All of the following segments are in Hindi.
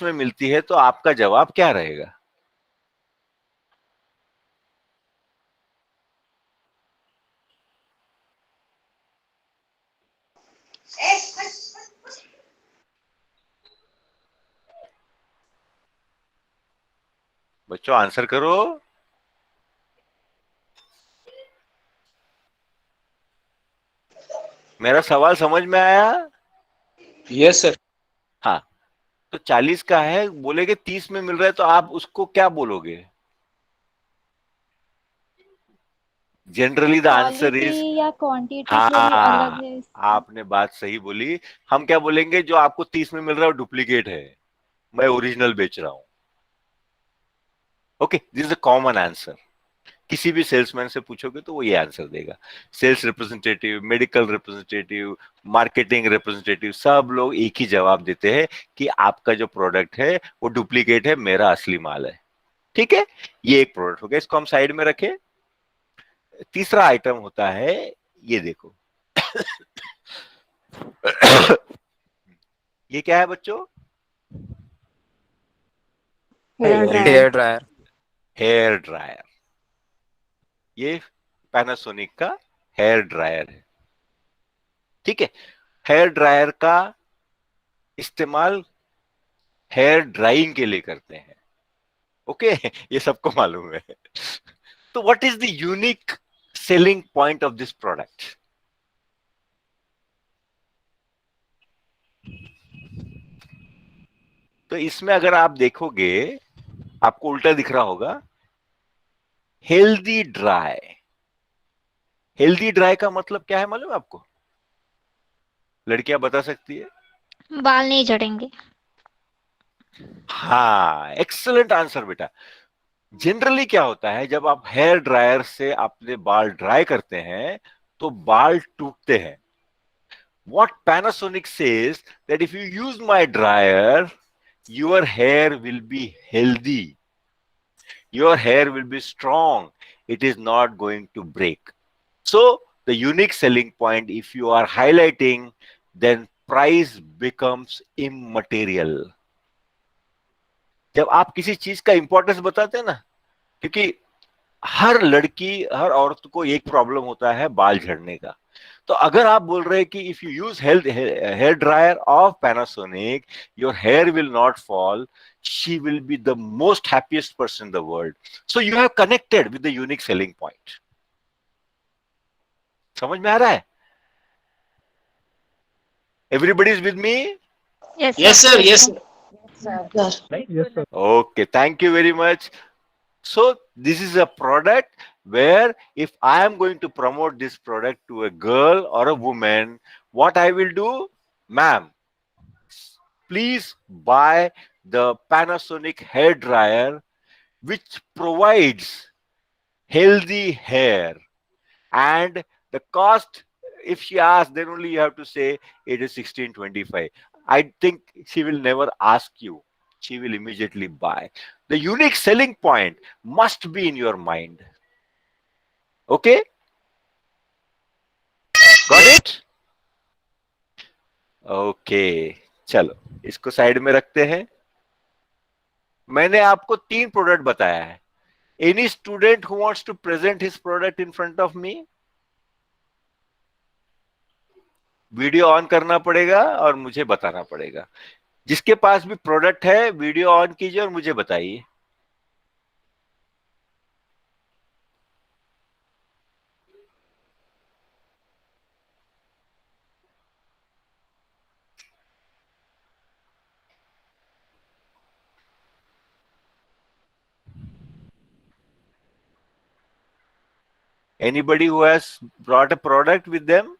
में मिलती है, तो आपका जवाब क्या रहेगा? बच्चों आंसर करो। मेरा सवाल समझ में आया? Yes sir. हाँ, तो 40 का है, बोलेगे 30 में मिल रहा है, तो आप उसको क्या बोलोगे? Generally the answer quality is, या क्वांटिटी थोड़ी अलग हाँ, है इसकी। आपने बात सही बोली। हम क्या बोलेंगे, जो आपको 30 में मिल रहा है वो डुप्लीकेट है, मैं ओरिजिनल बेच रहा हूं। Okay, this is a common answer. किसी भी सेल्समैन से पूछोगे तो वो ये आंसर देगा। Sales representative, medical representative, marketing representative, सब लोग एक ही जवाब देते हैं कि आपका जो प्रोडक्ट है वो डुप्लीकेट है, मेरा असली माल है। ठीक है, ये एक प्रोडक्ट हो गया, इसको हम साइड में रखें। तीसरा आइटम होता है, ये देखो। ये क्या है बच्चों? Hair dryer. Hair dryer. Hair dryer. ये पैनासोनिक का हेयर ड्रायर है। ठीक है, हेयर ड्रायर का इस्तेमाल हेयर ड्राइंग के लिए करते हैं। ओके, ये सबको मालूम है। तो what is the unique selling point of this product? तो इसमें अगर आप देखोगे, आपको उल्टा दिख रहा होगा, हेल्दी ड्राई। हेल्दी ड्राई का मतलब क्या है मालूम है आपको? लड़कियां बता सकती है? बाल नहीं झड़ेंगे। हाँ, एक्सलेंट आंसर बेटा। जनरली क्या होता है, जब आप हेयर ड्रायर से अपने बाल ड्राई करते हैं तो बाल टूटते हैं। What Panasonic says that if you use my dryer, your hair will be healthy, your hair will be strong, it is not going to break. So the unique selling point, if you are highlighting, then price becomes immaterial. जब आप किसी चीज का इंपॉर्टेंस बताते हैं ना, क्योंकि हर लड़की, हर औरत को एक प्रॉब्लम होता है बाल झड़ने का। तो अगर आप बोल रहे हैं कि if you use health hair dryer of Panasonic, your hair will not fall, she will be the most happiest person in the world. So you have connected with the unique selling point. समझ में आ रहा है? Everybody is with me? Yes sir. Yes Yes, sir. Okay, thank you very much. So this is a product where if I am going to promote this product to a girl or a woman, what I will do, ma'am, please buy the Panasonic hair dryer, which provides healthy hair. And the cost, if she asks, then only you have to say it is 1625. I think she will never ask you. She will immediately buy. The unique selling point must be in your mind. Okay? Got it? Okay. चलो, इसको साइड में रखते हैं। मैंने आपको 3 प्रोडक्ट बताया है। Any student who wants to present his product in front of me? Video on करना पड़ेगा और मुझे बताना पड़ेगा। जिसके पास भी प्रोडक्ट है, वीडियो ऑन कीजिए और मुझे बताइए। Anybody who has brought a product with them?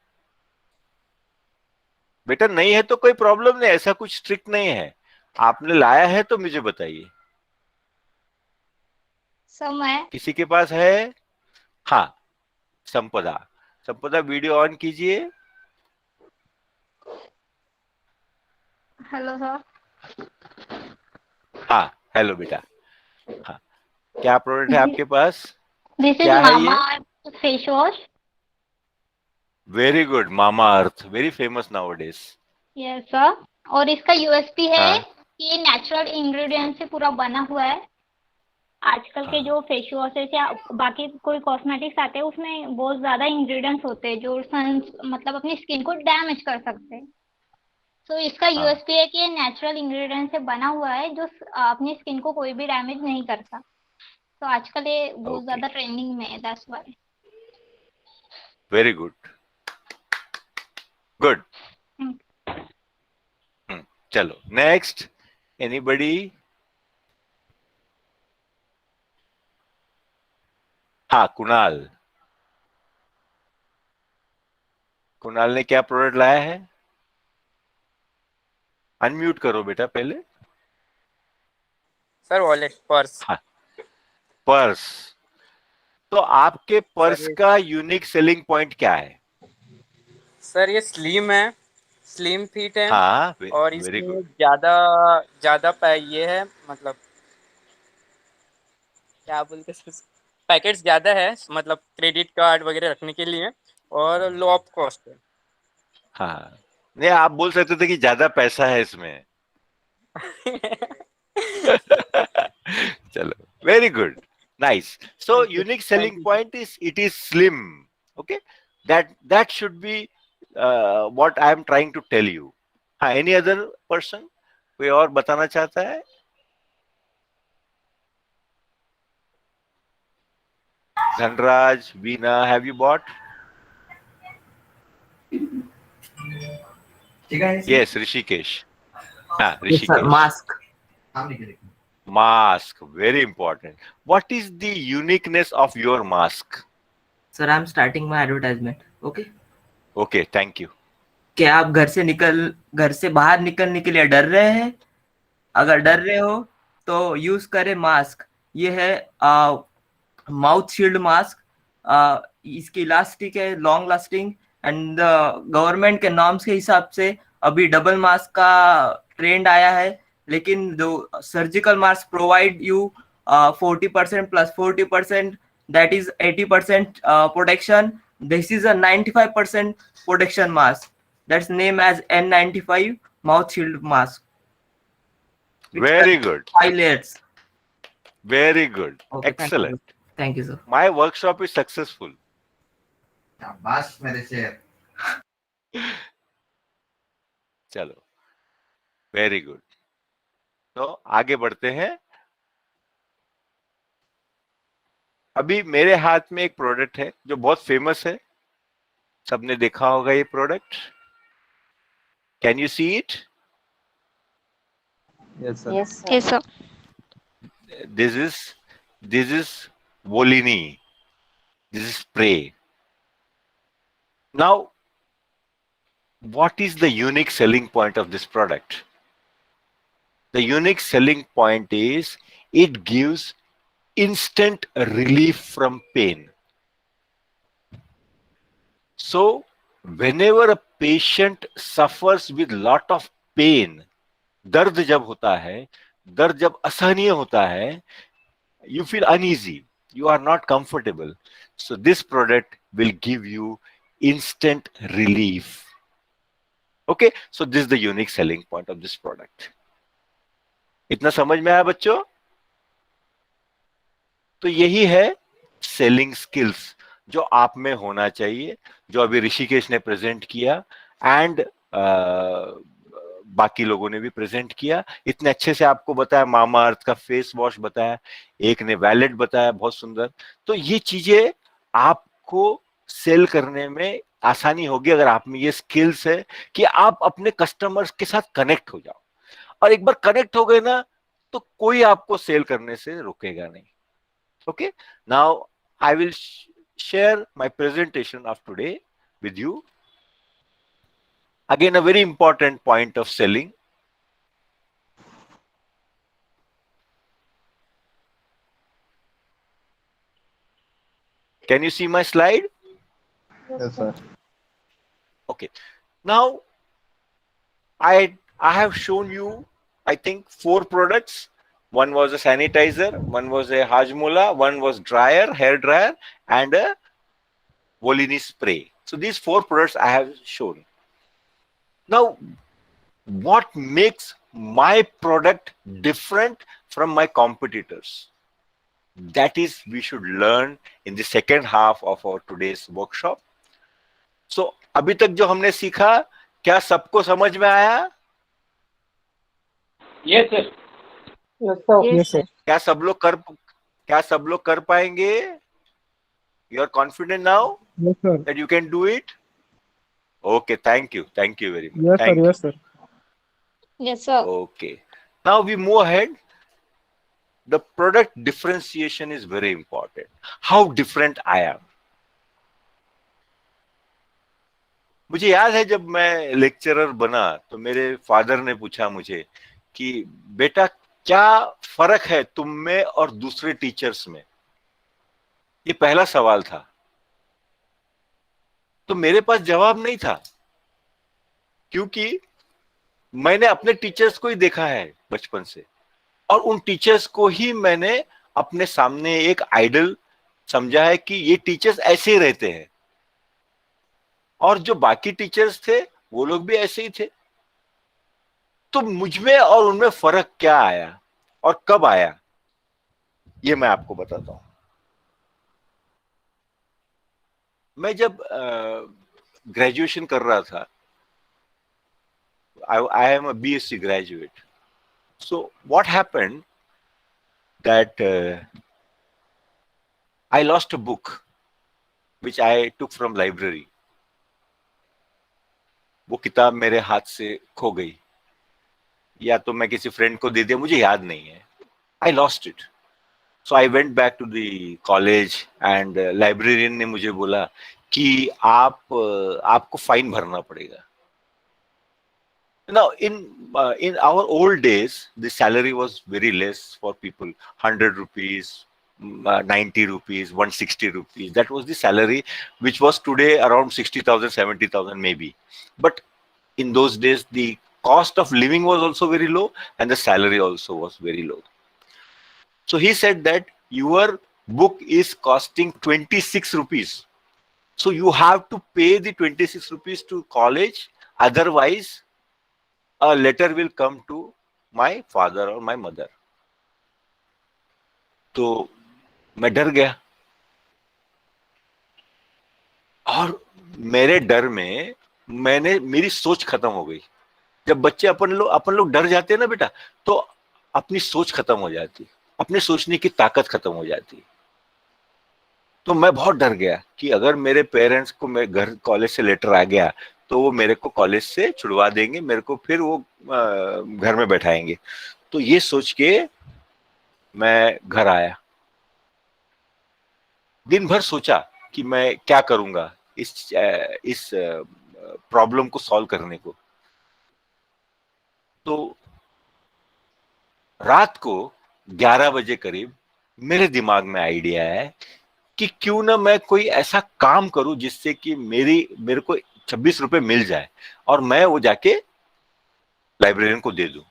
बेटा नहीं है तो कोई प्रॉब्लम नहीं, ऐसा कुछ स्ट्रिक्ट नहीं है। आपने लाया है तो मुझे बताइए। समय। किसी के पास है? हाँ, संपदा। संपदा वीडियो ऑन कीजिए। Hello sir. हाँ, हेलो बेटा। हाँ, क्या प्रोडक्ट है आपके पास? दिस इज क्या है मामा ये? Face wash. Very good, Mamaearth, very famous nowadays. Yes sir. और इसका यूएसपी है हाँ, ये नेचुरल इंग्रेडिएंट से पूरा बना हुआ है। आजकल के जो फेस वॉशेस या बाकी कोई कॉस्मेटिक्स आते हैं उसमें बहुत ज्यादा इंग्रेडिएंट्स होते हैं जो सन मतलब अपनी स्किन को डैमेज कर सकते हैं। तो इसका हाँ यूएसपी है कि ये नेचुरल इंग्रेडिएंट से बना हुआ है जो अपनी स्किन को कोई भी डैमेज नहीं करता। तो आजकल ये बहुत ओके, ज्यादा ट्रेंडिंग में है, that's why. Very good, good. चलो नेक्स्ट, एनीबडी? हाँ, कुणाल। कुणाल ने क्या प्रोडक्ट लाया है? अनम्यूट करो बेटा पहले। Sir wallet purse. हाँ, पर्स। तो आपके पर्स सर का यूनिक सेलिंग पॉइंट क्या है? सर ये स्लिम है, स्लिम फिट है हाँ, और वेरी इसमें गुड। ज्यादा ज्यादा ये है मतलब क्या बोलते हैं पैकेट्स ज्यादा है, मतलब क्रेडिट कार्ड वगैरह रखने के लिए, और लो ऑफ कॉस्ट है। हाँ, नहीं आप बोल सकते थे कि ज्यादा पैसा है इसमें। चलो, very good, nice. So thank you, unique thank selling you sir. Point is it is slim. Okay, that should be what I am trying to tell you. हाँ, एनी अदर पर्सन कोई और बताना चाहता है? Dhanraj, Veena, have you bought? Yes, Rishikesh. हाँ, Yes, sir. Rishikesh. Mask. Mask, very important. What is the uniqueness of your mask? Sir, I'm starting my advertisement. Okay. Okay, thank you. क्या आप घर से बाहर निकलने के लिए डर रहे हैं? अगर डर रहे हो तो यूज करें मास्क। ये है माउथ शील्ड मास्क। इसकी इलास्टिक है, लॉन्ग लास्टिंग, एंड गवर्नमेंट के नॉर्म्स के हिसाब से अभी डबल मास्क का ट्रेंड आया है, लेकिन जो surgical mask provide you 40% plus 40%, that is 80% protection. This is a 95% protection mask, that's named as N95 mouth shield mask, which Very has good. 5 layers. Very good. Okay, Excellent. thank you sir. My workshop is successful. बस मेरे से चलो, वेरी गुड। तो आगे बढ़ते हैं। अभी मेरे हाथ में एक प्रोडक्ट है जो बहुत फेमस है, सबने देखा होगा ये product. Can you see it? Yes, sir. Yes sir. This is Volini. This is spray. Now, what is the unique selling point of this product? The unique selling point is it gives instant relief from pain. So, whenever a patient suffers with lot of pain, दर्द जब होता है, दर्द जब असहनीय होता है, you feel uneasy, you are not comfortable. So this product will give you instant relief. Okay, so this is the unique selling point of this product. इतना समझ में आया बच्चों? तो यही है सेलिंग स्किल्स जो आप में होना चाहिए, जो अभी ऋषिकेश ने प्रेजेंट किया एंड बाकी लोगों ने भी प्रेजेंट किया। इतने अच्छे से आपको बताया, मामा अर्थ का फेस वॉश बताया, एक ने वैलेट बताया, बहुत सुंदर। तो ये चीजें आपको सेल करने में आसानी होगी अगर आप में ये स्किल्स है कि आप अपने कस्टमर्स के साथ कनेक्ट हो जाओ। और एक बार कनेक्ट हो गए ना तो कोई आपको सेल करने से रोकेगा नहीं। Okay, now I will share my presentation of today with you. Again, a very important point of selling. Can you see my slide? Yes, sir. Okay. Now, I have shown you, I think, 4 products. One was a sanitizer, one was a Hajmola, one was dryer, hair dryer, and a Volini spray. So these 4 products I have shown. Now, what makes my product different from my competitors? That is, we should learn in the second half of our today's workshop. So अभी तक जो हमने सीखा, क्या सबको समझ में आया? Yes, sir. Yes, sir. क्या सब लोग कर पाएंगे? You are confident now Yes, sir. that you can do it? Okay, thank you very much. Yes, sir. Thank you. Yes, sir. Yes, sir. Okay, now we move ahead. The product differentiation is very important. How different I am. मुझे याद है जब मैं लेक्चरर बना तो मेरे फादर ने पूछा मुझे कि बेटा क्या फर्क है तुम में और दूसरे टीचर्स में? ये पहला सवाल था। तो मेरे पास जवाब नहीं था, क्योंकि मैंने अपने टीचर्स को ही देखा है बचपन से, और उन टीचर्स को ही मैंने अपने सामने एक आइडल समझा है कि ये टीचर्स ऐसे ही रहते हैं, और जो बाकी टीचर्स थे वो लोग भी ऐसे ही थे। तो मुझमें और उनमें फर्क क्या आया और कब आया, ये मैं आपको बताता हूं। मैं जब ग्रेजुएशन कर रहा था, I am a BSc graduate. So what happened that I lost a book which I took from library. वो किताब मेरे हाथ से खो गई, या तो मैं किसी फ्रेंड को दे दिया, मुझे याद नहीं है. I lost it. So I went back to the college and librarian ने मुझे बोला कि आपको फाइन भरना पड़ेगा. Now in our old days the salary was very less for people, 100 rupees, 90 rupees, 160 rupees. That was the salary, which was today around 60,000, 70,000 maybe. But in those days the cost of living was also very low and the salary also was very low. So he said that your book is costing 26 rupees. So you have to pay the 26 rupees to college, otherwise a letter will come to my father or my mother. तो मैं डर गया, और मेरे डर में मेरी सोच खत्म हो गई. जब बच्चे अपन लोग डर जाते हैं ना बेटा, तो अपनी सोच खत्म हो जाती, अपने सोचने की ताकत खत्म हो जाती. तो मैं बहुत डर गया कि अगर मेरे पेरेंट्स को मेरे घर कॉलेज से लेटर आ गया तो वो मेरे को कॉलेज से छुड़वा देंगे, मेरे को फिर वो घर में बैठाएंगे. तो ये सोच के मैं घर आया. दिन भर सोचा कि मैं क्या करूंगा इस प्रॉब्लम को सॉल्व करने को. तो रात को 11 बजे करीब मेरे दिमाग में आइडिया है कि क्यों ना मैं कोई ऐसा काम करूं जिससे कि मेरे को 26 रुपए मिल जाए और मैं वो जाके लाइब्रेरियन को दे दूं.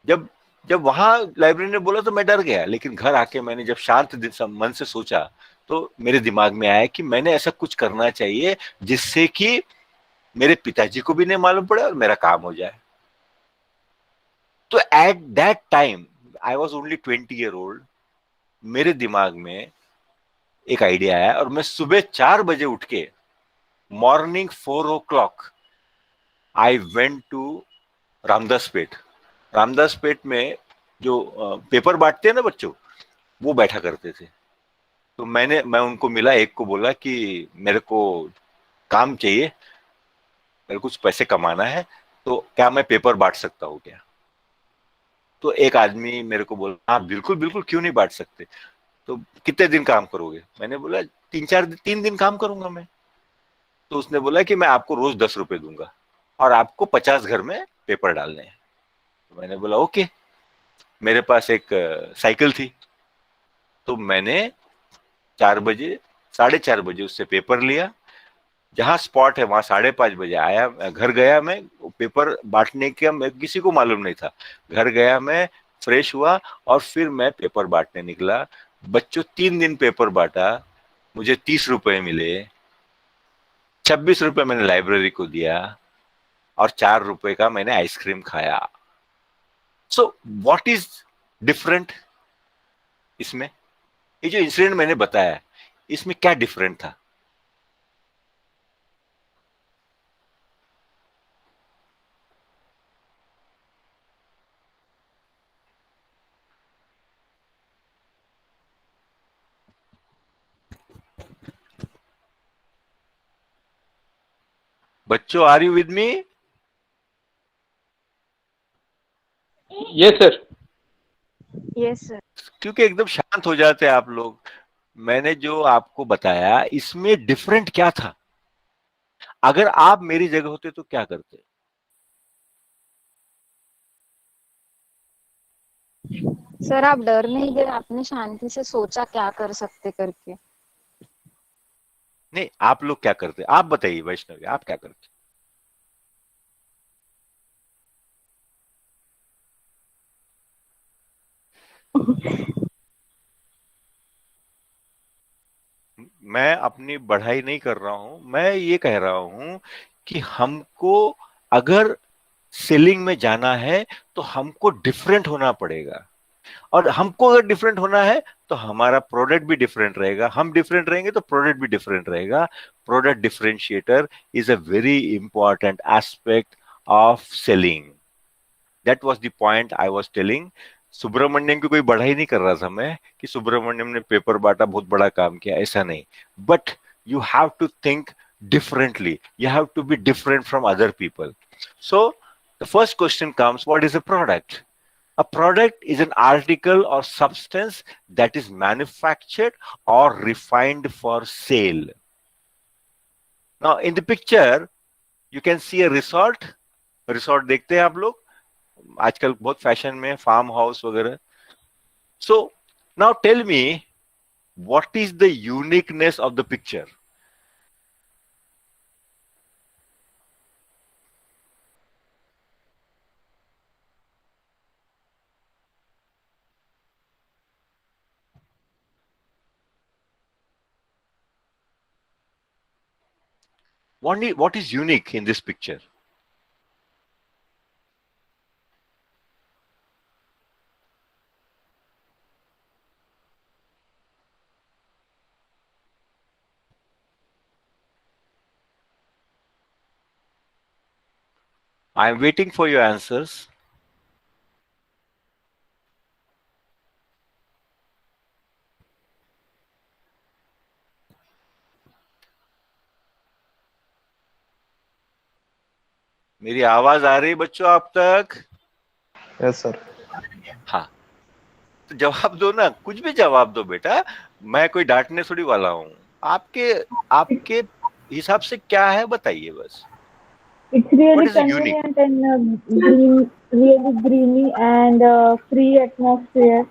जब वहां लाइब्रेरियन ने बोला तो मैं डर गया, लेकिन घर आके मैंने जब शांत मन से सोचा तो मेरे दिमाग में आया कि मैंने ऐसा कुछ करना चाहिए जिससे कि मेरे पिताजी को भी नहीं मालूम पड़े और मेरा काम हो जाए. तो at that time I was only 20 year old. मेरे दिमाग में एक आइडिया आया और मैं सुबह 4 बजे उठ के morning 4 o'clock I went to Ramdaspeth. Ramdaspeth में जो पेपर बांटते हैं ना बच्चों, वो बैठा करते थे. तो मैं उनको मिला, एक को बोला कि मेरे को काम चाहिए, मेरे कुछ पैसे कमाना है, तो क्या मैं पेपर बांट सकता हूँ क्या? तो एक आदमी मेरे को बोला हाँ बिल्कुल बिल्कुल, क्यों नहीं बांट सकते. तो कितने दिन काम करोगे? मैंने बोला 3 दिन काम करूंगा मैं. तो उसने बोला कि मैं आपको रोज 10 रुपए दूंगा और आपको 50 घर में पेपर डालने हैं. तो मैंने बोला ओके. मेरे पास एक साइकिल थी, तो मैंने 4:30 बजे उससे पेपर लिया. जहां स्पॉट है वहां 5:30 बजे आया, घर गया. मैं पेपर बांटने का मैं किसी को मालूम नहीं था. घर गया, मैं फ्रेश हुआ और फिर मैं पेपर बांटने निकला. बच्चों 3 दिन पेपर बांटा, मुझे 30 रुपए मिले. 26 रुपए मैंने लाइब्रेरी को दिया और 4 रुपए का मैंने आइसक्रीम खाया। सो व्हाट इज डिफरेंट इसमें? ये जो इंसिडेंट मैंने बताया इसमें क्या डिफरेंट था? बच्चों, are you with me? Yes, sir. Yes, sir. क्योंकि एकदम शांत हो जाते हैं आप लोग। मैंने जो आपको बताया इसमें डिफरेंट क्या था? अगर आप मेरी जगह होते तो क्या करते? सर आप डर नहीं गए, आपने शांति से सोचा क्या कर सकते करके। नहीं, आप लोग क्या करते? आप बताइए वैष्णवी, आप क्या करते? मैं अपनी बढ़ाई नहीं कर रहा हूं, मैं ये कह रहा हूं कि हमको अगर सेलिंग में जाना है तो हमको डिफरेंट होना पड़ेगा। और हमको अगर डिफरेंट होना है तो हमारा प्रोडक्ट भी डिफरेंट रहेगा, हम डिफरेंट रहेंगे तो प्रोडक्ट भी डिफरेंट रहेगा। Product differentiator is a very important aspect of selling. That was the point I was telling. Subramaniam की कोई बढ़ाई नहीं कर रहा था मैं कि सुब्रमण्यम ने पेपर बांटा, बहुत बड़ा काम किया, ऐसा नहीं। But you have to think differently, you have to be different from other people. So the first question comes, what is a product? A product is an article or substance that is manufactured or refined for sale. Now in the picture you can see a resort. Resort देखते हैं आप लोग आजकल बहुत फैशन में, फार्म हाउस वगैरह। So now tell me, what is the uniqueness of the picture? What is unique in this picture? I am waiting for your answers. मेरी आवाज आ रही बच्चों आप तक? Yes, sir. हाँ, तो जवाब दो ना, कुछ भी जवाब दो बेटा, मैं कोई डांटने थोड़ी वाला हूँ। आपके आपके हिसाब से क्या है बताइए बस। It's What really is the unique? convenient and really greeny and free atmosphere.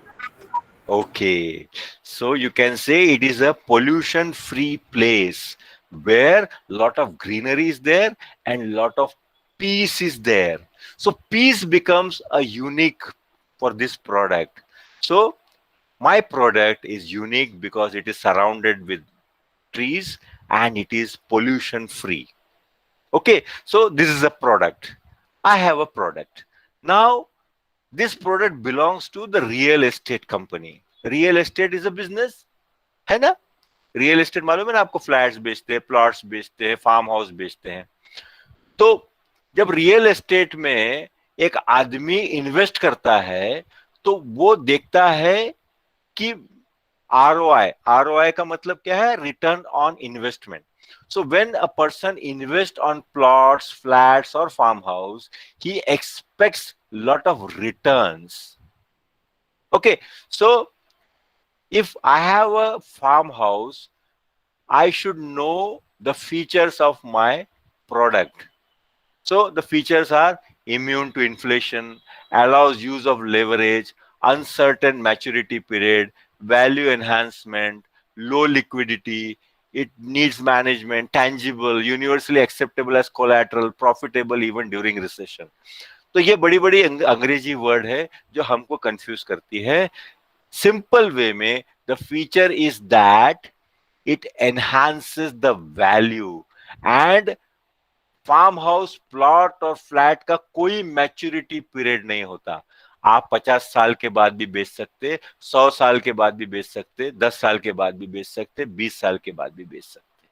Okay, so you can say it is a pollution-free place where lot of greenery is there and lot of peace is there. So peace becomes a unique for this product. So my product is unique because it is surrounded with trees and it is pollution-free. Okay, so this is a product. I have a product. Now this product belongs to the real estate company. Real estate is a business, है ना? रियल एस्टेट मालूम है ना आपको? फ्लैट्स बेचते हैं, प्लॉट्स बेचते हैं, फार्म हाउस बेचते हैं। तो जब रियल एस्टेट में एक आदमी इन्वेस्ट करता है तो वो देखता है कि आरओआई, आरओआई का मतलब क्या है? Return on investment. So when a person invests on plots, flats or farmhouse, he expects lot of returns. Okay, so if I have a farmhouse, I should know the features of my product. So the features are immune to inflation, allows use of leverage, uncertain maturity period, value enhancement, low liquidity, it needs management, tangible, universally acceptable as collateral, profitable even during recession. तो ये बड़ी बड़ी अंग्रेजी वर्ड है जो हमको कंफ्यूज करती है। सिंपल वे में the feature is that it enhances the value and farm house plot और फ्लैट का कोई मैच्योरिटी पीरियड नहीं होता। आप 50 साल के बाद भी बेच सकते, 100 साल के बाद भी बेच सकते, 10 साल के बाद भी बेच सकते, 20 साल के बाद भी बेच सकते,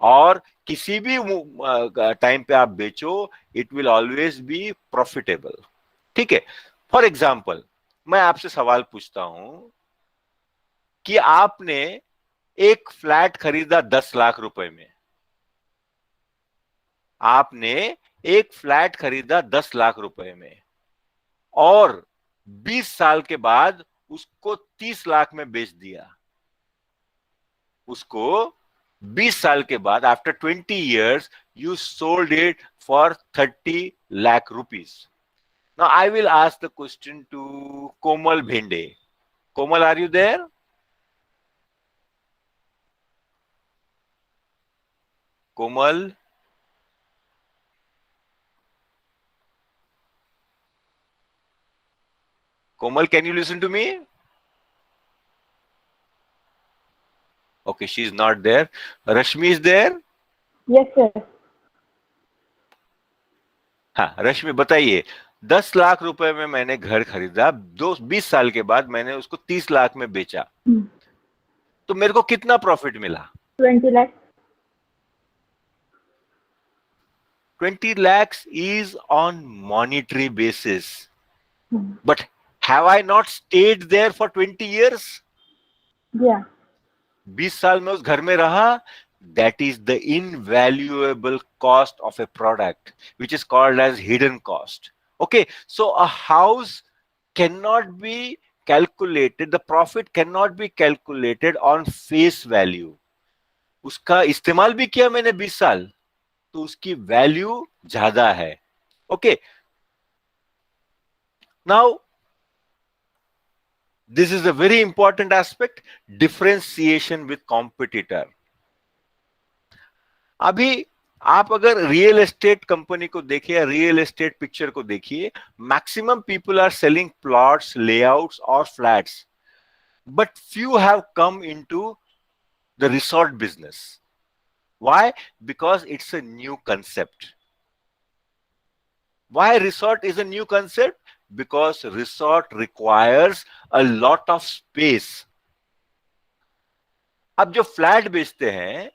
और किसी भी टाइम पे आप बेचो, it will always be profitable. ठीक है। फॉर एग्जाम्पल, मैं आपसे सवाल पूछता हूं कि आपने एक फ्लैट खरीदा 10 लाख रुपए में, आपने एक फ्लैट खरीदा 10 लाख रुपए में और 20 साल के बाद उसको 30 लाख में बेच दिया। उसको 20 साल के बाद, after 20 years, you sold it for 30 lakh rupees. Now I will ask the question to Komal Bhende. Komal, are you there? Komal? Komal, can you listen to me? Okay, she's not there. Rashmi is there? Yes, sir. हाँ, रश्मि बताइए, 10 लाख रुपए में मैंने घर खरीदा, 20 साल के बाद मैंने उसको 30 लाख में बेचा, तो मेरे को कितना प्रॉफिट मिला? 20 lakhs. 20 lakhs is on monetary basis. But have I not stayed there for 20 years? Yeah. 20 साल में उस घर में रहा. That is the invaluable cost of a product, which is called as hidden cost. Okay, so a house cannot be calculated, the profit cannot be calculated on face value. उसका इस्तेमाल भी किया मैंने 20 साल, तो उसकी वैल्यू ज्यादा है. Okay, now this is a very important aspect, differentiation with competitor. अभी आप अगर रियल एस्टेट कंपनी को देखिए या रियल एस्टेट पिक्चर को देखिए, maximum people are selling plots, layouts और flats, but few have come into the resort business. Why? Because it's a new concept. Why resort is a new concept? Because resort requires a lot of space. अब जो फ्लैट बेचते हैं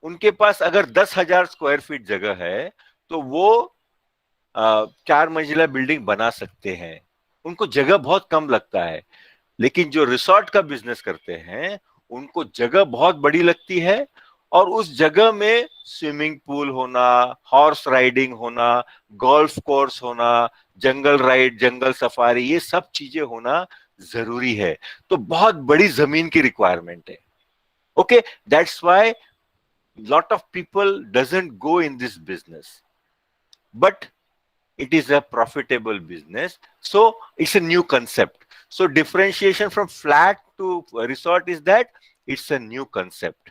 उनके पास अगर 10,000 स्क्वायर फीट जगह है तो वो 4 मंजिला बिल्डिंग बना सकते हैं, उनको जगह बहुत कम लगता है. लेकिन जो रिसोर्ट का बिजनेस करते हैं उनको जगह बहुत बड़ी लगती है, और उस जगह में स्विमिंग पूल होना, हॉर्स राइडिंग होना, गोल्फ कोर्स होना, जंगल राइड, जंगल सफारी, ये सब चीजें होना जरूरी है. तो बहुत बड़ी जमीन की रिक्वायरमेंट है. Okay, that's why lot of people doesn't go in this business, but it is a profitable business, so it's a new concept. So differentiation from flat to resort is that it's a new concept.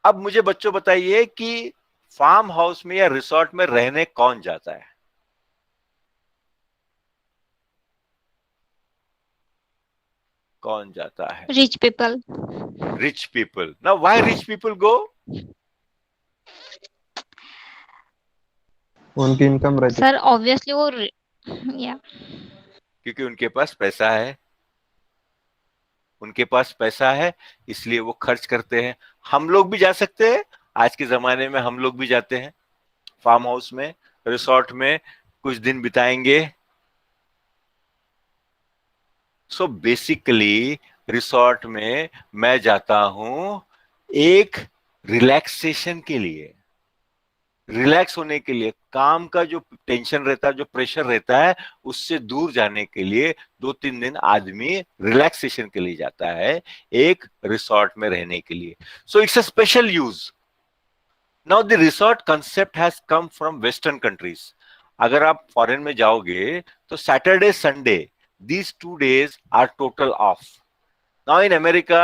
अब मुझे बच्चों बताइए कि फार्म हाउस में या रिसोर्ट में रहने कौन जाता है? कौन जाता है? Rich people. Rich people. Now why rich people go? उनकी इनकम रहती सर ऑब्वियसली वो या क्योंकि उनके पास पैसा है. उनके पास पैसा है इसलिए वो खर्च करते हैं. हम लोग भी जा सकते हैं, आज के जमाने में हम लोग भी जाते हैं फार्म हाउस में, रिसोर्ट में कुछ दिन बिताएंगे. सो बेसिकली रिसोर्ट में मैं जाता हूं एक रिलैक्सेशन के लिए, रिलैक्स होने के लिए, काम का जो टेंशन रहता है, जो प्रेशर रहता है, उससे दूर जाने के लिए 2-3 दिन आदमी रिलैक्सेशन के लिए जाता है एक रिसोर्ट में रहने के लिए. So it's a special use. Now the resort concept has come from western countries. अगर आप फॉरेन में जाओगे तो Saturday Sunday, these 2 days are total off. Now in America,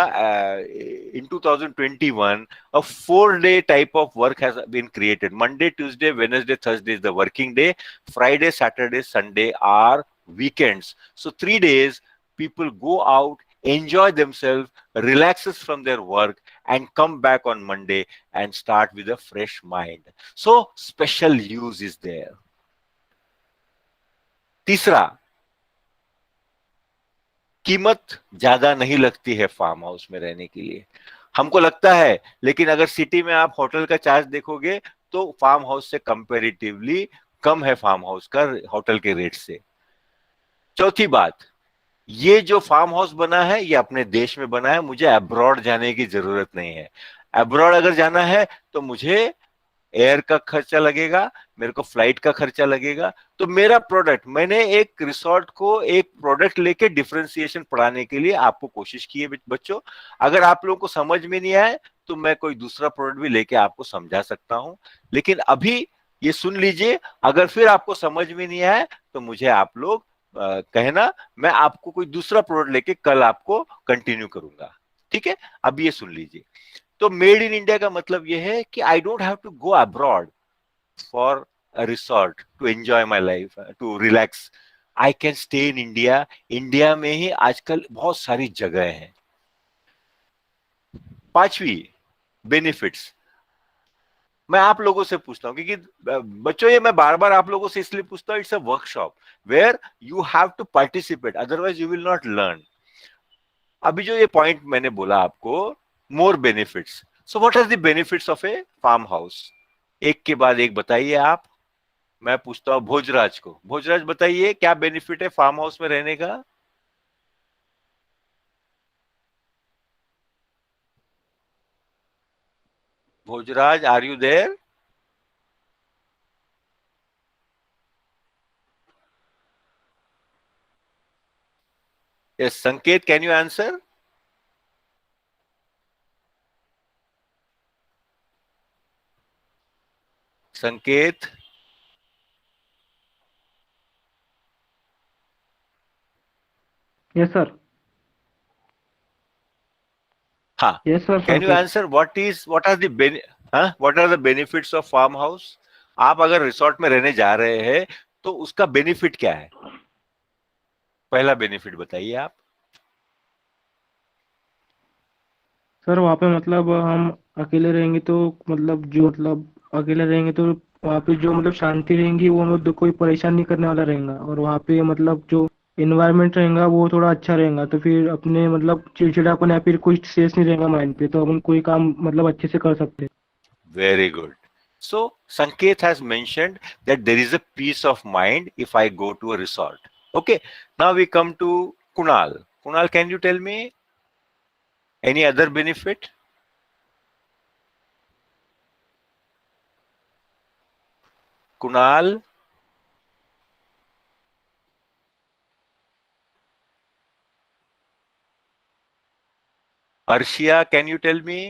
in 2021, a 4-day type of work has been created. Monday, Tuesday, Wednesday, Thursday is the working day. Friday, Saturday, Sunday are weekends. So 3 days, people go out, enjoy themselves, relaxes from their work, and come back on Monday and start with a fresh mind. So special use is there. तीसरा, कीमत ज्यादा नहीं लगती है फार्म हाउस में रहने के लिए। हमको लगता है, लेकिन अगर सिटी में आप होटल का चार्ज देखोगे तो फार्म हाउस से कंपैरेटिवली कम है फार्म हाउस का होटल के रेट से। चौथी बात, ये जो फार्म हाउस बना है ये अपने देश में बना है, मुझे अब्रॉड जाने की जरूरत नहीं है। अब्रॉड अगर जाना है तो मुझे एयर का खर्चा लगेगा, मेरे को फ्लाइट का खर्चा लगेगा। तो मेरा प्रोडक्ट, मैंने एक रिसोर्ट को एक प्रोडक्ट लेके डिफरेंशिएशन पढ़ाने के लिए आपको कोशिश की है बच्चों। अगर आप लोगों को समझ में नहीं आए तो मैं कोई दूसरा प्रोडक्ट भी लेके आपको समझा सकता हूं, लेकिन अभी ये सुन लीजिए। अगर फिर आपको समझ में नहीं आए तो मुझे आप लोग कहना, मैं आपको कोई दूसरा प्रोडक्ट लेके कल आपको कंटिन्यू करूंगा, ठीक है। अब ये सुन लीजिए। तो मेड इन इंडिया का मतलब ये है कि I don't have to go abroad for a resort to enjoy my life, to relax. I can stay in India. India में ही आजकल बहुत सारी जगह हैं। पांचवी, बेनिफिट्स। मैं आप लोगों से पूछता हूं, क्योंकि बच्चों ये मैं बार बार आप लोगों से इसलिए पूछता हूं, it's a workshop where you have to participate, otherwise you will not learn. अभी जो ये पॉइंट मैंने बोला आपको, more benefits. So what are the benefits of a farm house? एक के बाद एक बताइए आप। मैं पूछता हूं भोजराज को। भोजराज बताइए, क्या बेनिफिट है फार्म हाउस में रहने का? Bhojraj, are you there? Yes, Sanket, can you answer? Sanket? Yes, sir. हाँ. Yes, sir. Can you answer what are the benefits of farm house? आप अगर रिसोर्ट में रहने जा रहे हैं तो उसका बेनिफिट क्या है? पहला बेनिफिट बताइए आप। सर वहाँ पे मतलब हम अकेले रहेंगे तो अकेले रहेंगे तो वहाँ पे जो मतलब शांति रहेंगी वो मतलब कोई परेशान नहीं करने वाला रहेगा, और वहाँ पे मतलब जो इन्वायरमेंट रहेगा वो थोड़ा अच्छा रहेगा, तो फिर अपने मतलब चिड़चिड़ापन या फिर कुछ स्ट्रेस नहीं रहेगा माइंड पे, तो अपन कोई काम मतलब अच्छे से कर सकते हैं। Very good. So Sanket has mentioned that there is a peace of mind if I go to a resort. Okay. Now we come to Kunal. Kunal, can you tell me any other benefit? Kunal? Arshia, can you tell me?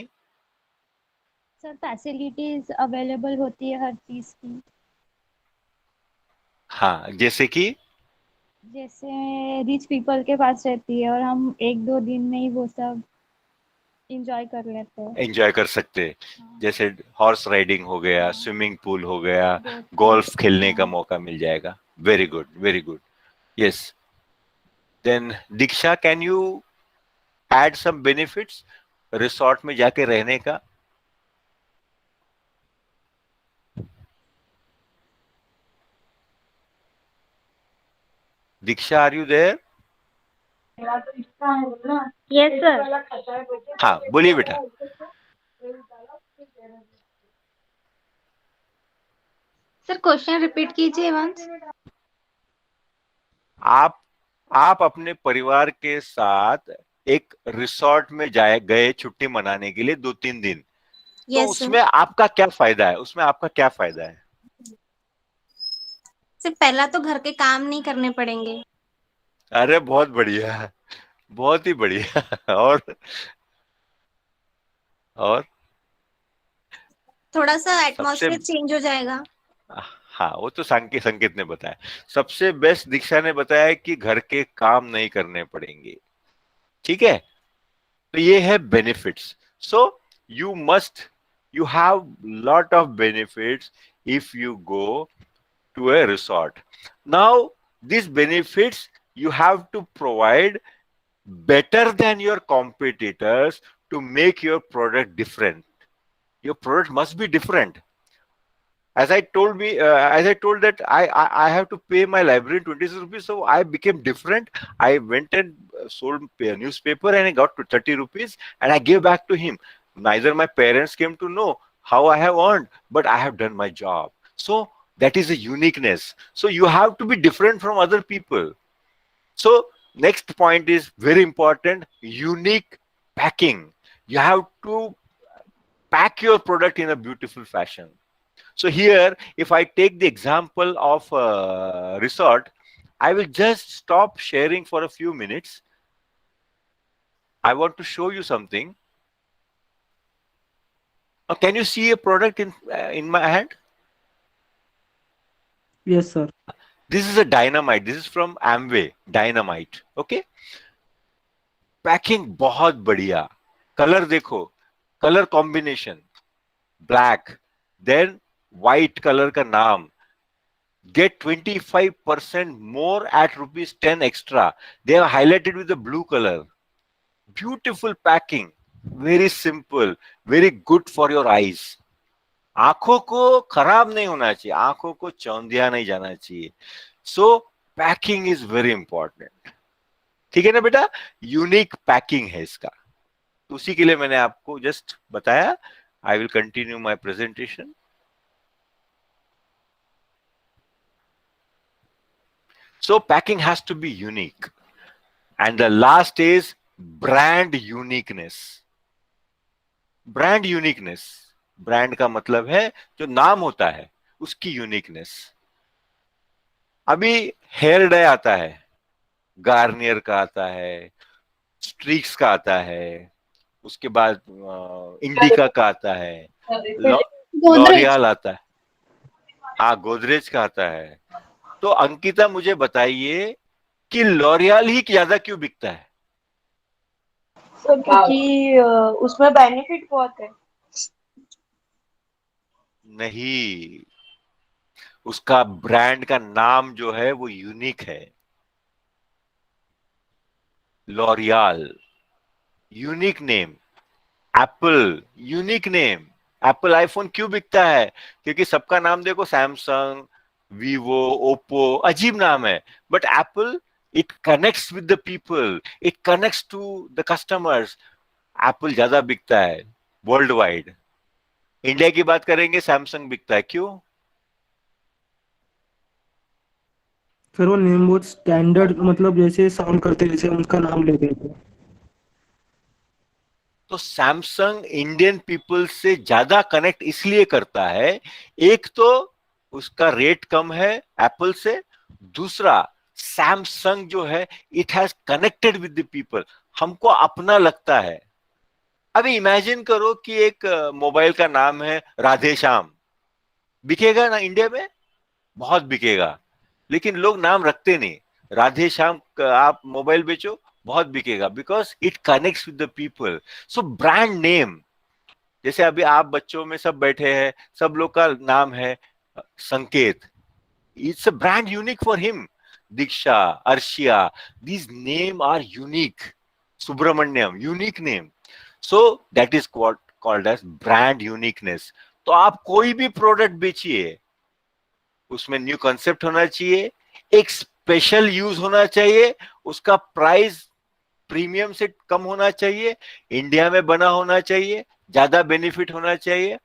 Sir facilities available होती है हर चीज की, हाँ, जैसे कि जैसे रिच पीपल के पास रहती है और हम एक दो दिन में ही वो सब एंजॉय कर लेते हैं। एंजॉय कर सकते हैं, हाँ। जैसे हॉर्स राइडिंग हो गया, हाँ। स्विमिंग पूल हो गया, बोट गोल्फ खेलने का हाँ। मौका मिल जाएगा। Very good, very good. Yes, then Diksha, can you add some benefits resort में जाके रहने का? Diksha, are you there? Yes sir. हाँ, बोलिए बेटा। सर क्वेश्चन रिपीट कीजिए वंस। आप अपने परिवार के साथ एक रिसोर्ट में गए छुट्टी मनाने के लिए 2-3 दिन, तो उसमें आपका क्या फायदा है? उसमें आपका क्या फायदा है? सर पहला तो घर के काम नहीं करने पड़ेंगे। अरे बहुत बढ़िया, बहुत ही बढ़िया। और थोड़ा सा एटमॉस्फेयर चेंज हो जाएगा। हाँ, वो तो संकेत ने बताया। सबसे बेस्ट दीक्षा ने बताया कि घर के काम नहीं करने पड़ेंगे। ठीक है, तो ये है benefits. So you have lot of benefits if you go to a resort. Now these benefits you have to provide better than your competitors to make your product different. Your product must be different. As I told that I have to pay my librarian 26 rupees, so I became different. I went and sold a newspaper and I got to 30 rupees and I gave back to him. Neither my parents came to know how I have earned, but I have done my job. So that is a uniqueness. So you have to be different from other people. So next point is very important: unique packing. You have to pack your product in a beautiful fashion. So here, if I take the example of a resort, I will just stop sharing for a few minutes. I want to show you something. Can you see a product in my hand? Yes, sir. This is a dynamite. This is from Amway, dynamite. Okay. Packing बहुत बढ़िया. कलर देखो, colour combination black, then white colour का नाम. Get 25% more at rupees 10 extra. They have highlighted with the blue color. Beautiful packing. Very simple. Very good for your eyes. आंखों को खराब नहीं होना चाहिए, आंखों को चौंधिया नहीं जाना चाहिए. So packing is very important. ठीक है ना बेटा? यूनिक पैकिंग है इसका. तो उसी के लिए मैंने आपको जस्ट बताया. I will continue my presentation. So packing has to be unique. And the last is brand uniqueness. Brand uniqueness. Brand का मतलब है जो नाम होता है उसकी यूनिकनेस. अभी हेयर डे आता है, गार्नियर का आता है, स्ट्रीक्स का आता है, उसके बाद इंडिका का आता है, लॉरियल आता है, हाँ गोदरेज का आता है. तो अंकिता मुझे बताइए कि लॉरियल ही ज्यादा क्यों बिकता है? सर क्योंकि उसमें बेनिफिट बहुत है. नहीं, उसका ब्रांड का नाम जो है वो यूनिक है. L'Oréal unique name. Apple unique name. Apple iPhone क्यों बिकता है? क्योंकि सबका नाम देखो, सैमसंग, वीवो, ओप्पो, अजीब नाम है. But Apple, it connects with the people, it connects to the customers. Apple ज्यादा बिकता है वर्ल्ड वाइड. इंडिया की बात करेंगे, सैमसंग बिकता है. क्यों? सर वो नेम बहुत स्टैंडर्ड, मतलब जैसे साउंड करते जैसे उनका नाम लेते थे. तो सैमसंग इंडियन पीपल से ज्यादा कनेक्ट इसलिए करता है, एक तो उसका रेट कम है एप्पल से, दूसरा सैमसंग जो है it has connected with the people, हमको अपना लगता है. अभी इमेजिन करो कि एक मोबाइल का नाम है राधे श्याम. बिकेगा ना इंडिया में? बहुत बिकेगा. लेकिन लोग नाम रखते नहीं. राधे श्याम आप मोबाइल बेचो, बहुत बिकेगा, because it connects with the people. So brand name, जैसे अभी आप बच्चों में सब बैठे हैं, सब लोग का नाम है Sanket. It's a brand unique for him. Diksha, Arshia, these name are unique. Subramaniam, unique name. So that is what called as brand uniqueness. तो आप कोई भी प्रोडक्ट बेचिए, उसमें न्यू कंसेप्ट होना चाहिए, एक स्पेशल यूज होना चाहिए, उसका प्राइस प्रीमियम से कम होना चाहिए, इंडिया में बना होना चाहिए, ज्यादा बेनिफिट होना चाहिए,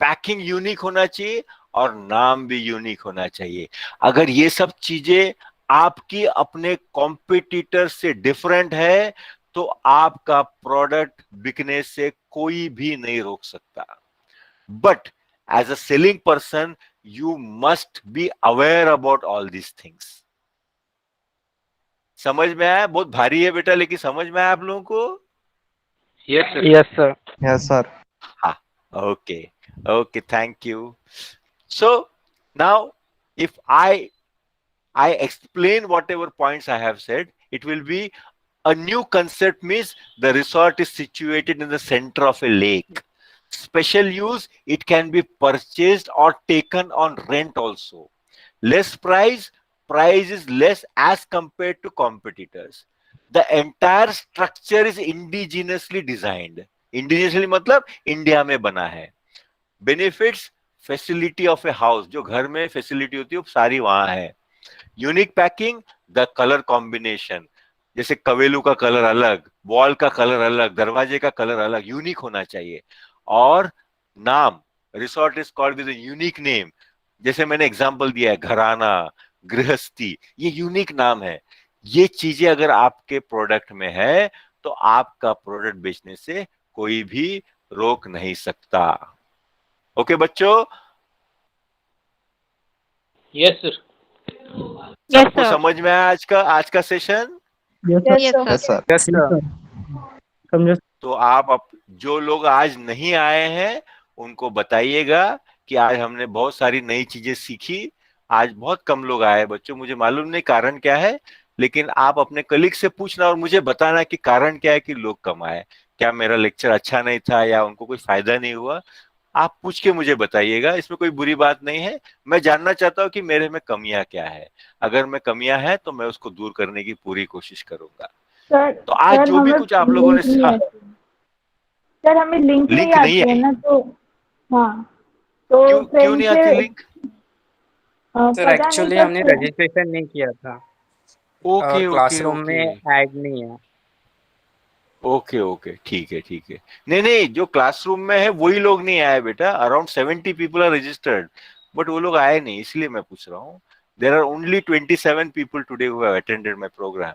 पैकिंग यूनिक होना चाहिए और नाम भी यूनिक होना चाहिए. अगर ये सब चीजें आपकी अपने कॉम्पिटिटर से डिफरेंट है तो आपका प्रोडक्ट बिकने से कोई भी नहीं रोक सकता. But as a selling person you must be aware about all these things. समझ में आया? बहुत भारी है बेटा, लेकिन समझ में आया आप लोगों को? Yes sir. Yes sir. Yes sir. हाँ, okay okay, thank you. So now if I explain whatever points I have said, it will be a new concept. Means the resort is situated in the center of a lake. Special use, it can be purchased or taken on rent also. Less price, price is less as compared to competitors. The entire structure is indigenously designed. Indigenously मतलब इंडिया में बना है। Benefits, facility of a house, जो घर में फैसिलिटी होती है वो सारी वहां है। Unique packing, the colour combination, जैसे कवेलू का कलर अलग, वॉल का कलर अलग, दरवाजे का कलर अलग, यूनिक होना चाहिए। और नाम, resort is called with unique name, जैसे मैंने एग्जांपल दिया है घराना, गृहस्थी, ये यूनिक नाम है। ये चीजें अगर आपके प्रोडक्ट में है तो आपका प्रोडक्ट बेचने से कोई भी रोक नहीं सकता। ओके बच्चों, यस सर। सबको समझ में आया आज का session? Yes sir. Yes sir. समझो। तो आप जो लोग आज नहीं आए हैं उनको बताइएगा कि आज हमने बहुत सारी नई चीजें सीखी। आज बहुत कम लोग आए बच्चों, मुझे मालूम नहीं कारण क्या है, लेकिन आप अपने कलीग से पूछना और मुझे बताना कि कारण क्या है कि लोग कम आए। क्या मेरा लेक्चर अच्छा नहीं था या उनको कोई फायदा नहीं हुआ? आप पूछ के मुझे बताइएगा, इसमें कोई बुरी बात नहीं है। मैं जानना चाहता हूँ कि मेरे में कमियां क्या है। अगर मैं कमियां हैं तो मैं उसको दूर करने की पूरी कोशिश करूंगा। सर तो आज सर जो भी हमें कुछ आप लोगों ने लिंक नहीं आती। सर हमें लिंक नहीं लिंक नहीं आती है आई? ना, तो हाँ, तो क्यों फ्रेंड नहीं से आती लिंक? सर पता नहीं एक्चुअली सर हमने रजिस्ट्रेशन नहीं किया था, ओके ओके क्लासरूम ओके में ऐड नहीं है। ओके ओके, ठीक है ठीक है। नहीं नहीं, जो क्लासरूम में है वही लोग नहीं आए बेटा। Around 70 people are registered, but वो लोग आए नहीं, इसलिए मैं पूछ रहा हूँ। There are only 27 people today who have attended my programme.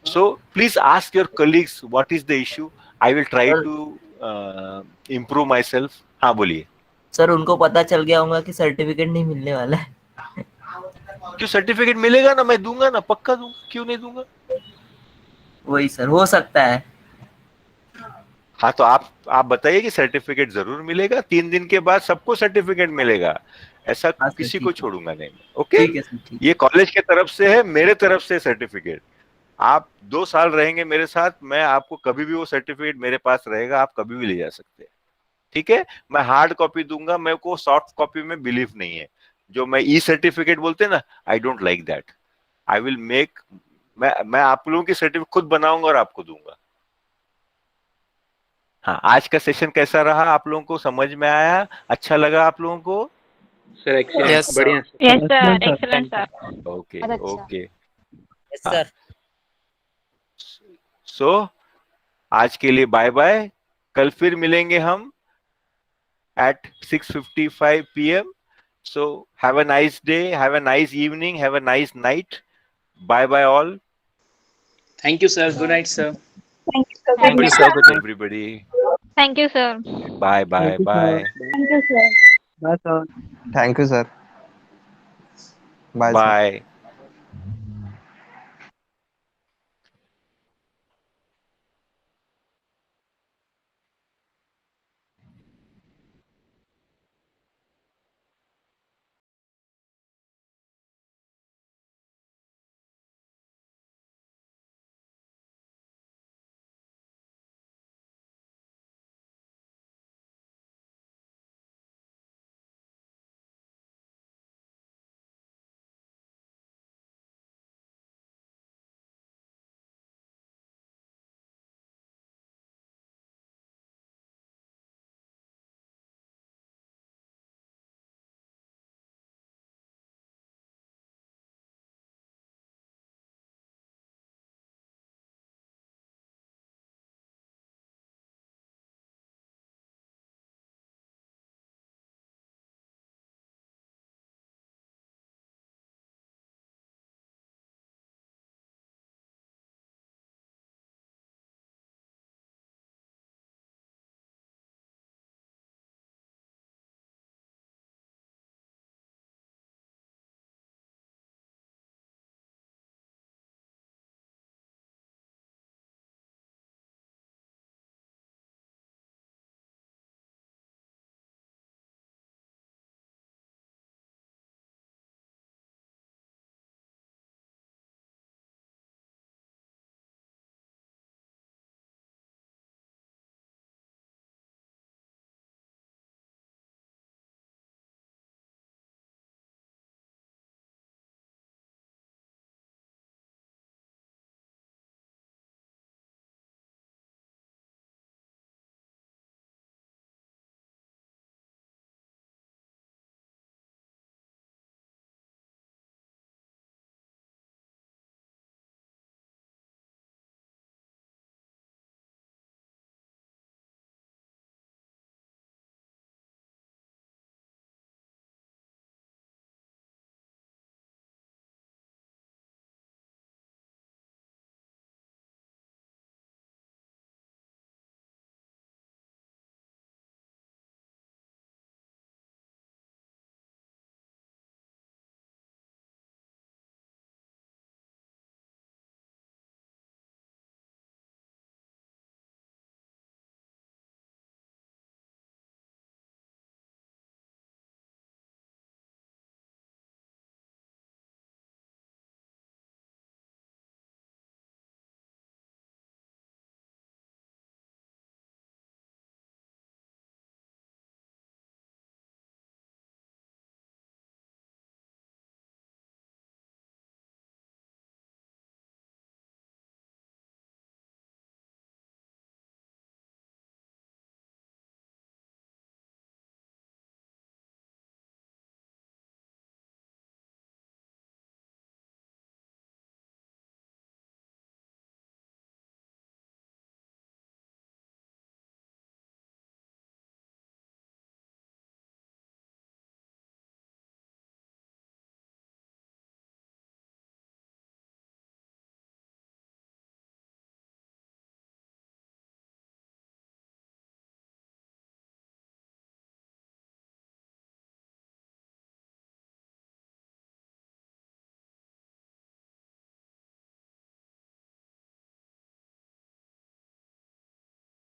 So please ask your colleagues what is the issue. I will try to improve my self. हाँ बोलिए सर। उनको पता चल गया होगा कि सर्टिफिकेट नहीं मिलने वाला है। क्यों? सर्टिफिकेट मिलेगा ना, मैं दूंगा ना, पक्का दूंगा, क्यों नहीं दूंगा। वही सर, हो सकता है। हाँ तो आप बताइए कि सर्टिफिकेट जरूर मिलेगा। 3 दिन के बाद सबको सर्टिफिकेट मिलेगा, ऐसा हाँ सर, किसी ठीक को है। छोड़ूंगा नहीं मैं। ओके, ठीक है सर, ठीक है। ये कॉलेज के तरफ से है, मेरे तरफ से सर्टिफिकेट। आप 2 साल रहेंगे मेरे साथ, मैं आपको कभी भी वो सर्टिफिकेट मेरे पास रहेगा, आप कभी भी ले जा सकते हैं। ठीक है, मैं हार्ड कॉपी दूंगा, मेरे को सॉफ्ट कॉपी में बिलीव नहीं है। जो मैं ई सर्टिफिकेट बोलते हैं ना, I don't like that. I will make, मैं आप लोगों की सर्टिफिकेट खुद बनाऊंगा और आपको दूंगा। हाँ, आज का सेशन कैसा रहा? आप लोगों को समझ में आया? अच्छा लगा आप लोगों को? Sir excellent, yes sir. बढ़िया sir. Yes sir, Excellent, sir. Excellent sir. Okay अच्छा। ओके। यस हाँ। सर। सो आज के लिए बाय बाय। कल फिर मिलेंगे हम at 6:55 p.m. So have a nice day, have a nice evening, have a nice night. Bye bye all. Thank you sir, good night sir. Thank you sir, thank good you night. Sir, good night. Everybody. Thank you sir. Bye bye Thank you, bye. sir. Thank you sir. Bye, sir. Thank you sir. Bye sir. Bye.